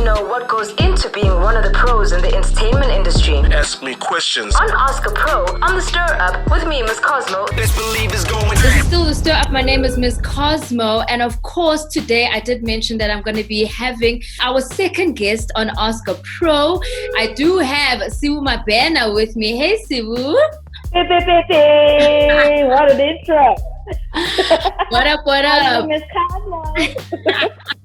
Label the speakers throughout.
Speaker 1: to know what goes into being one of the pros in the entertainment industry.
Speaker 2: Ask me questions
Speaker 1: On Ask a Pro, on the Stir Up with me, Miss Cosmo.
Speaker 2: Let's believe it's going.
Speaker 3: This is still the Stir Up. My name is Miss Cosmo. And of course, today I did mention that I'm going to be having our second guest on Ask a Pro. I do have Sibu Mabena with me. Hey, Sibu.
Speaker 4: Hey, what an intro.
Speaker 3: What up, what up?
Speaker 4: Miss Cosmo.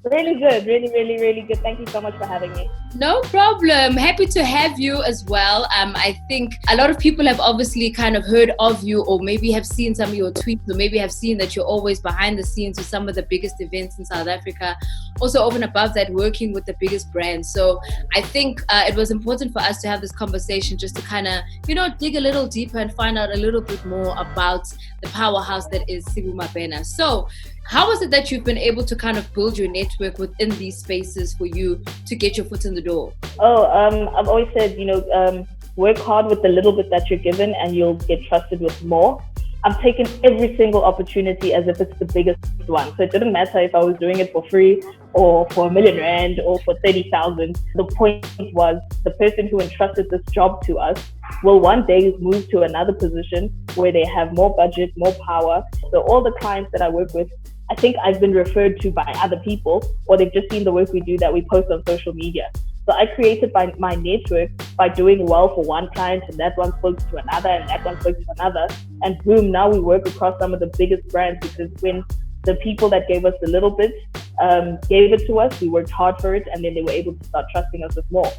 Speaker 4: Really good, really good. Thank you so much for having me.
Speaker 3: No problem. Happy to have you as well. I think a lot of people have obviously kind of heard of you, or maybe have seen some of your tweets, or maybe have seen that you're always behind the scenes with some of the biggest events in South Africa. Also, over and above that, working with the biggest brands. So I think it was important for us to have this conversation just to kind of, dig a little deeper and find out a little bit more about the powerhouse that is Sibu Mabena. So how is it that you've been able to kind of build your network within these spaces for you to get your foot in the door?
Speaker 4: I've always said, work hard with the little bit that you're given and you'll get trusted with more. I've taken every single opportunity as if it's the biggest one. So it didn't matter if I was doing it for free or for R1 million or for 30,000. The point was the person who entrusted this job to us will one day move to another position where they have more budget, more power. So all the clients that I work with, I think I've been referred to by other people, or they've just seen the work we do that we post on social media. So I created my network by doing well for one client, and that one spoke to another, and that one spoke to another. And boom, now we work across some of the biggest brands, because when the people that gave us the little bit gave it to us, we worked hard for it, and then they were able to start trusting us with more.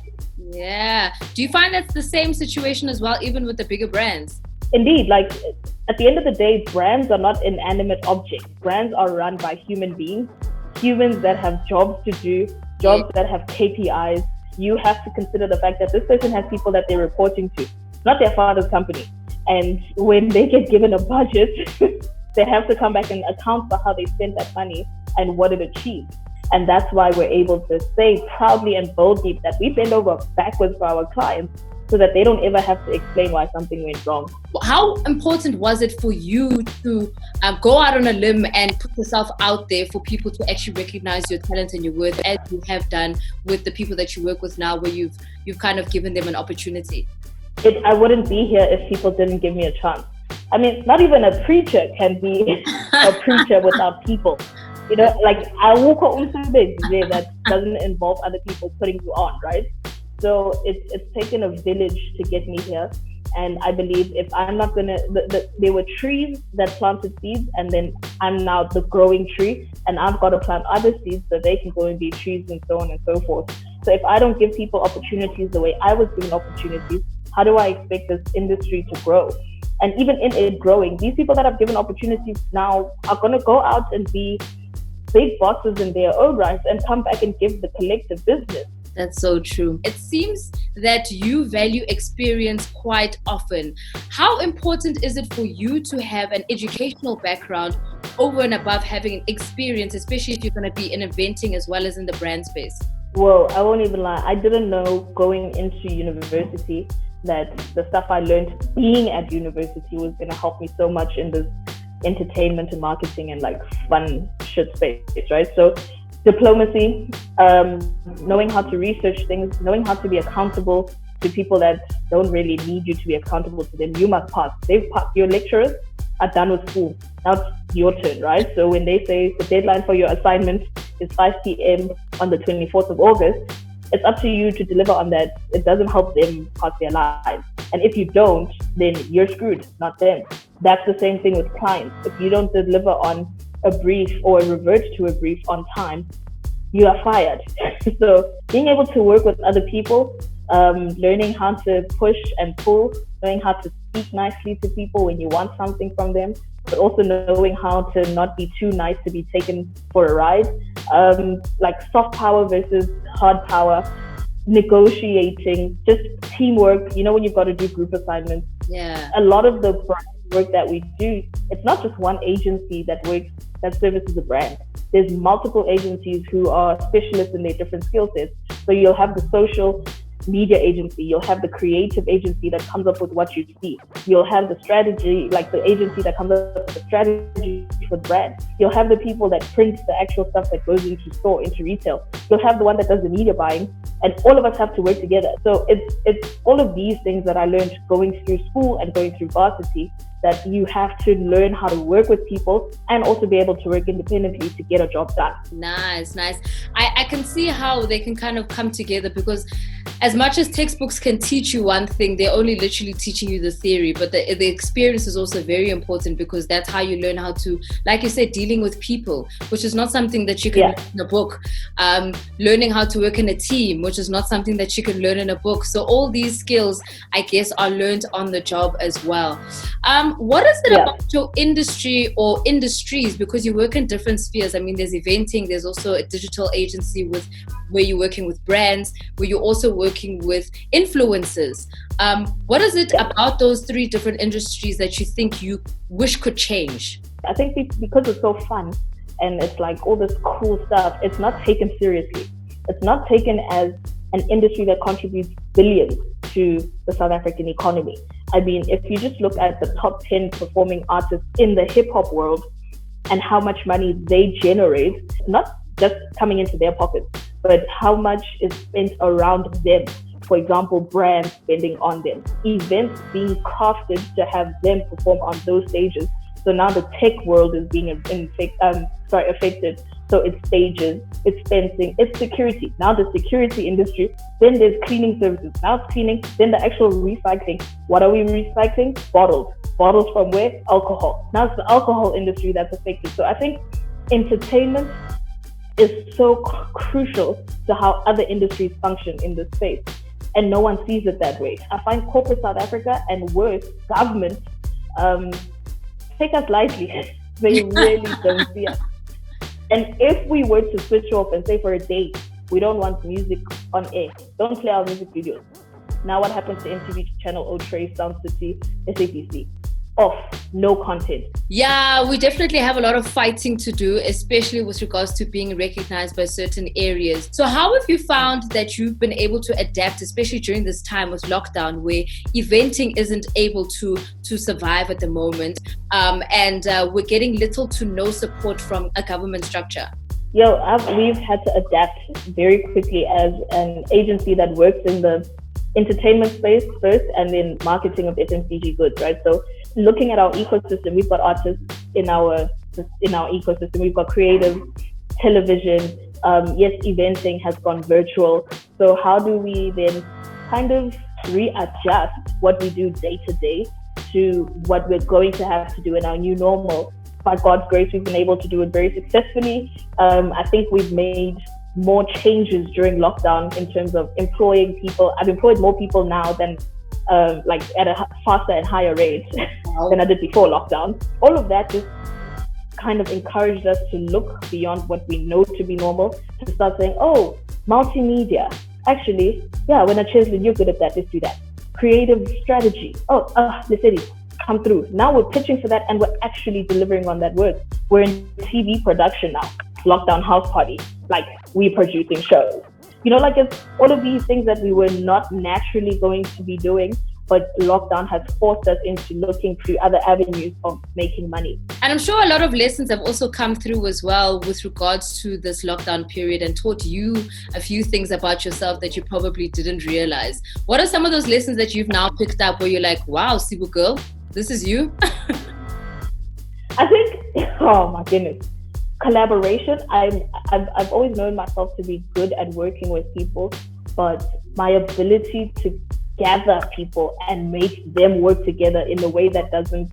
Speaker 3: Yeah. Do you find that's the same situation as well, even with the bigger brands?
Speaker 4: Indeed, like at the end of the day, brands are not inanimate objects. Brands are run by human beings, humans that have jobs to do, jobs that have KPIs. You have to consider the fact that this person has people that they're reporting to, not their father's company. And when they get given a budget, they have to come back and account for how they spent that money and what it achieved. And that's why we're able to say proudly and boldly that we bend over backwards for our clients, so that they don't ever have to explain why something went wrong.
Speaker 3: How important was it for you to go out on a limb and put yourself out there for people to actually recognize your talent and your worth, as you have done with the people that you work with now, where you've kind of given them an opportunity?
Speaker 4: I wouldn't be here if people didn't give me a chance. I mean, not even a preacher can be a preacher without people. Like that doesn't involve other people putting you on, right? So it's taken a village to get me here. And I believe if I'm not there were trees that planted seeds, and then I'm now the growing tree, and I've got to plant other seeds so they can go and be trees, and so on and so forth. So if I don't give people opportunities the way I was given opportunities, how do I expect this industry to grow? And even in it growing, these people that I've given opportunities now are going to go out and be big bosses in their own rights and come back and give the collective business.
Speaker 3: That's so true. It seems that you value experience quite often. How important is it for you to have an educational background over and above having experience, especially if you're going to be in eventing as well as in the brand space?
Speaker 4: Well, I won't even lie. I didn't know going into university that the stuff I learned being at university was going to help me so much in this entertainment and marketing and like fun shit space, right? So diplomacy, knowing how to research things, knowing how to be accountable to people that don't really need you to be accountable to them. You must pass. They've passed. Your lecturers are done with school. Now it's your turn, right? So when they say the deadline for your assignment is 5 p.m. on the 24th of August, it's up to you to deliver on that. It doesn't help them pass their lives. And if you don't, then you're screwed, not them. That's the same thing with clients. If you don't deliver on a brief or revert to a brief on time, you are fired. So being able to work with other people, learning how to push and pull, knowing how to speak nicely to people when you want something from them, but also knowing how to not be too nice to be taken for a ride, like soft power versus hard power, negotiating, just teamwork. When you've got to do group assignments.
Speaker 3: Yeah.
Speaker 4: A lot of the work that we do, it's not just one agency that services a brand. There's multiple agencies who are specialists in their different skill sets. So you'll have the social media agency, you'll have the creative agency that comes up with what you see. You'll have the strategy, like the agency that comes up with the strategy for brands. You'll have the people that print the actual stuff that goes into store, into retail. You'll have the one that does the media buying, and all of us have to work together. So it's all of these things that I learned going through school and going through varsity, that you have to learn how to work with people and also be able to work independently to get a job done.
Speaker 3: Nice. I can see how they can kind of come together, because as much as textbooks can teach you one thing, they're only literally teaching you the theory, but the experience is also very important, because that's how you learn how to, like you said, dealing with people, which is not something that you can learn in a book. Learning how to work in a team, which is not something that you can learn in a book. So all these skills, I guess, are learned on the job as well. What is it about your industry or industries? Because you work in different spheres. I mean, there's eventing, there's also a digital agency where you're working with brands, where you're also working with influencers. What is it about those three different industries that you think you wish could change?
Speaker 4: I think because it's so fun and it's like all this cool stuff, it's not taken seriously. It's not taken as an industry that contributes billions to the South African economy. I mean, if you just look at the top 10 performing artists in the hip hop world and how much money they generate, not just coming into their pockets, but how much is spent around them. For example, brands spending on them, events being crafted to have them perform on those stages. So now the tech world is being affected. So it's stages, it's fencing, it's security. Now the security industry, then there's cleaning services. Now it's cleaning, then the actual recycling. What are we recycling? Bottles. Bottles from where? Alcohol. Now it's the alcohol industry that's affected. So I think entertainment is so crucial to how other industries function in this space. And no one sees it that way. I find corporate South Africa and worse, government, take us lightly. They really don't see us. And if we were to switch off and say for a day, we don't want music on air, don't play our music videos. Now what happens to MTV Channel O, Trace, Sound City, SABC? Off, no content.
Speaker 3: Yeah, we definitely have a lot of fighting to do, especially with regards to being recognized by certain areas. So how have you found that you've been able to adapt, especially during this time with lockdown, where eventing isn't able to survive at the moment, and we're getting little to no support from a government structure?
Speaker 4: We've had to adapt very quickly as an agency that works in the entertainment space first and then marketing of FMCG goods, right? So looking at our ecosystem, we've got artists in our ecosystem, we've got creative, television, yes, eventing has gone virtual. So how do we then kind of readjust what we do day to day to what we're going to have to do in our new normal? By God's grace, we've been able to do it very successfully. I think we've made more changes during lockdown in terms of employing people. I've employed more people now than like at a faster and higher rate than I did before lockdown. All of that just kind of encouraged us to look beyond what we know to be normal, to start saying, oh, multimedia. Actually, yeah, when I Cheslin, you're good at that, let's do that. Creative strategy. Oh, Lesedi, come through. Now we're pitching for that and we're actually delivering on that work. We're in TV production now. Lockdown house party, like we producing shows. You know, like it's all of these things that we were not naturally going to be doing, but lockdown has forced us into looking through other avenues of making money.
Speaker 3: And I'm sure a lot of lessons have also come through as well with regards to this lockdown period and taught you a few things about yourself that you probably didn't realize. What are some of those lessons that you've now picked up where you're like, wow, Sibu girl, this is you?
Speaker 4: I think, oh my goodness. Collaboration. I've always known myself to be good at working with people, but my ability to gather people and make them work together in a way that doesn't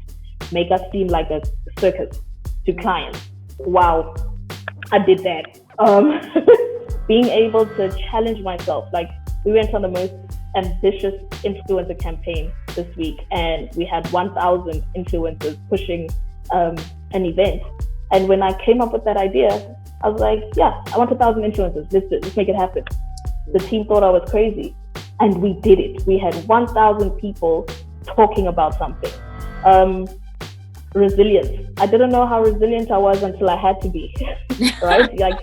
Speaker 4: make us seem like a circus to clients. Wow, I did that. Being able to challenge myself. Like we went on the most ambitious influencer campaign this week, and we had 1,000 influencers pushing an event. And when I came up with that idea, I was like, yeah, I want 1,000 influencers. Let's make it happen. The team thought I was crazy. And we did it. We had 1,000 people talking about something. Resilience. I didn't know how resilient I was until I had to be, right? Like,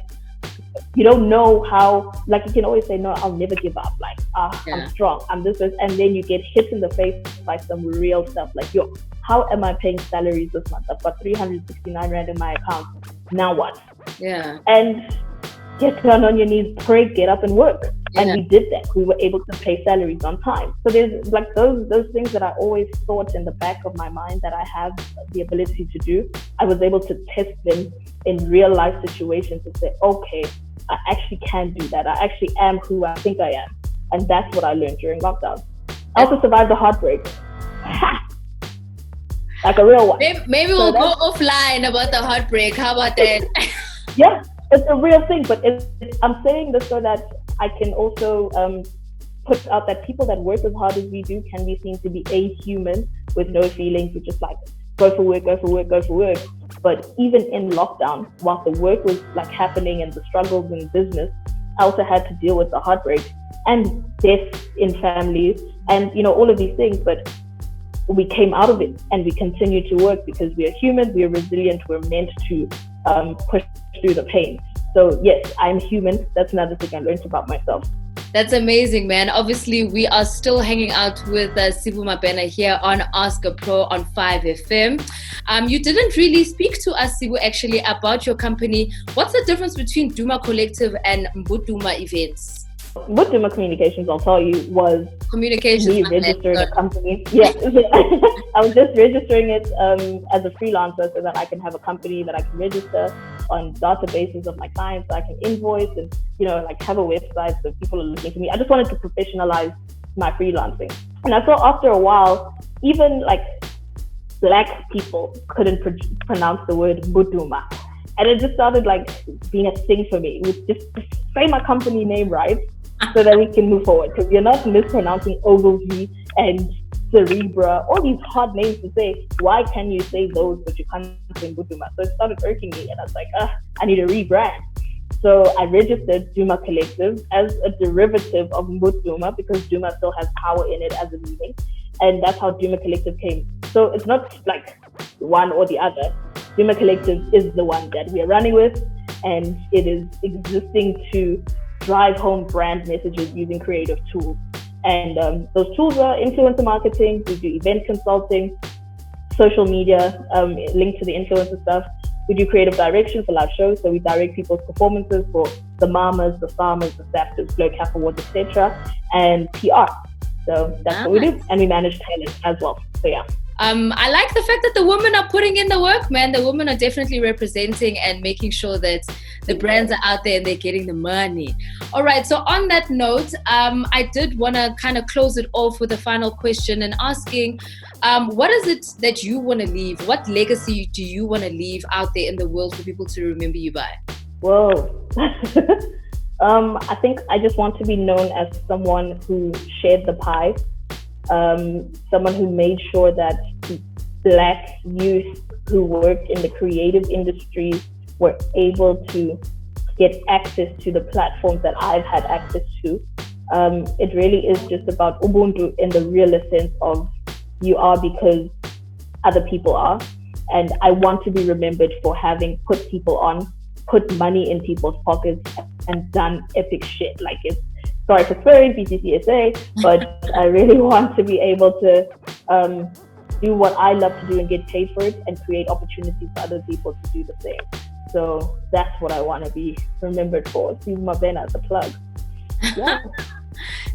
Speaker 4: you don't know how, like you can always say, no, I'll never give up. Like, I'm strong, I'm this, and then you get hit in the face by some real stuff like, yo, how am I paying salaries this month? I've got 369 Rand in my account. Now what?
Speaker 3: Yeah.
Speaker 4: And get down on your knees, pray, get up and work. And we did that. We were able to pay salaries on time. So there's like those things that I always thought in the back of my mind that I have the ability to do. I was able to test them in real life situations and say, okay, I actually can do that. I actually am who I think I am. And that's what I learned during lockdown. I also survived the heartbreak. Like a real one.
Speaker 3: Maybe we'll go offline about the heartbreak. How about that?
Speaker 4: Yeah, it's a real thing. But I'm saying this so that I can also put out that people that work as hard as we do can be seen to be a human with no feelings, which is like go for work. But even in lockdown, while the work was like happening and the struggles in business, I also had to deal with the heartbreak and death in families and all of these things. But we came out of it and we continue to work because we are human, we are resilient, we're meant to push through the pain. So yes, I'm human. That's another thing I learned about myself.
Speaker 3: That's amazing, man. Obviously, we are still hanging out with Sibu Mabena here on Ask a Pro on 5FM. You didn't really speak to us, Sibu, actually, about your company. What's the difference between Duma Collective and Duma Events?
Speaker 4: What Duma Communications, I'll tell you, was me registering a company. Yeah, I was just registering it as a freelancer so that I can have a company that I can register on databases of my clients, so I can invoice and like have a website so people are looking for me. I just wanted to professionalize my freelancing, and I thought after a while, even like Black people couldn't pronounce the word Buduma. And it just started like being a thing for me. It was just say my company name right so that we can move forward. Because you're not mispronouncing Ogilvy and Cerebra, all these hard names to say. Why can you say those but you can't say Buduma? So it started irking me and I was like, I need a rebrand. So I registered Duma Collective as a derivative of Duma because Duma still has power in it as a meaning. And that's how Duma Collective came. So it's not like one or the other. Duma Collective is the one that we are running with, and it is existing to drive home brand messages using creative tools. And those tools are influencer marketing, we do event consulting, social media, linked to the influencer stuff. We do creative direction for live shows, so we direct people's performances for the mamas, the farmers, the staffers, Glow Cap Awards, etc., and PR. So that's what we do, and we manage talent as well. So yeah.
Speaker 3: I like the fact that the women are putting in the work, man. The women are definitely representing and making sure that the brands are out there and they're getting the money. All right. So on that note, I did want to kind of close it off with a final question and asking, what is it that you want to leave? What legacy do you want to leave out there in the world for people to remember you by?
Speaker 4: Whoa. I think I just want to be known as someone who shared the pie. Someone who made sure that Black youth who worked in the creative industries were able to get access to the platforms that I've had access to. It really is just about Ubuntu in the realest sense of you are because other people are. And I want to be remembered for having put people on, put money in people's pockets and done epic shit. Like it's, sorry for swearing, PCCSA, but I really want to be able to do what I love to do and get paid for it and create opportunities for other people to do the same. So that's what I want to be remembered for. Sibu Mabena, the plug. Yeah.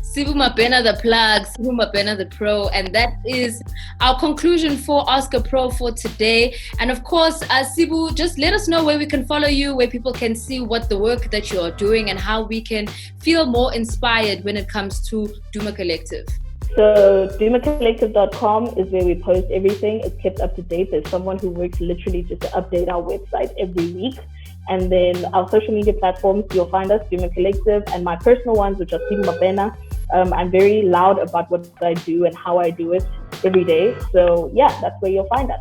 Speaker 3: Sibu Mabena, the plug, Sibu Mabena, the pro. And that is our conclusion for Ask a Pro for today. And of course, Sibu, just let us know where we can follow you, where people can see what the work that you're doing and how we can feel more inspired when it comes to Duma Collective.
Speaker 4: So dumacollective.com is where we post everything. It's kept up to date. There's someone who works literally just to update our website every week. And then our social media platforms, you'll find us, Duma Collective, and my personal ones, which are Sibu Mabena. I'm very loud about what I do and how I do it every day. So yeah, that's where you'll find us.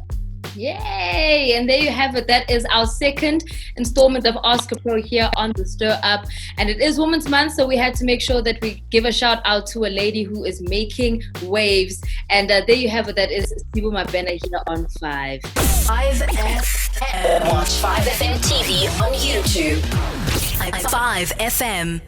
Speaker 3: Yay! And there you have it. That is our second installment of Ask a Pro here on the Stir Up. And it is Women's Month, so we had to make sure that we give a shout out to a lady who is making waves. And there you have it. That is Sibu Mabena here on 5.
Speaker 1: 5FM. Watch 5FM TV on YouTube.
Speaker 5: 5FM.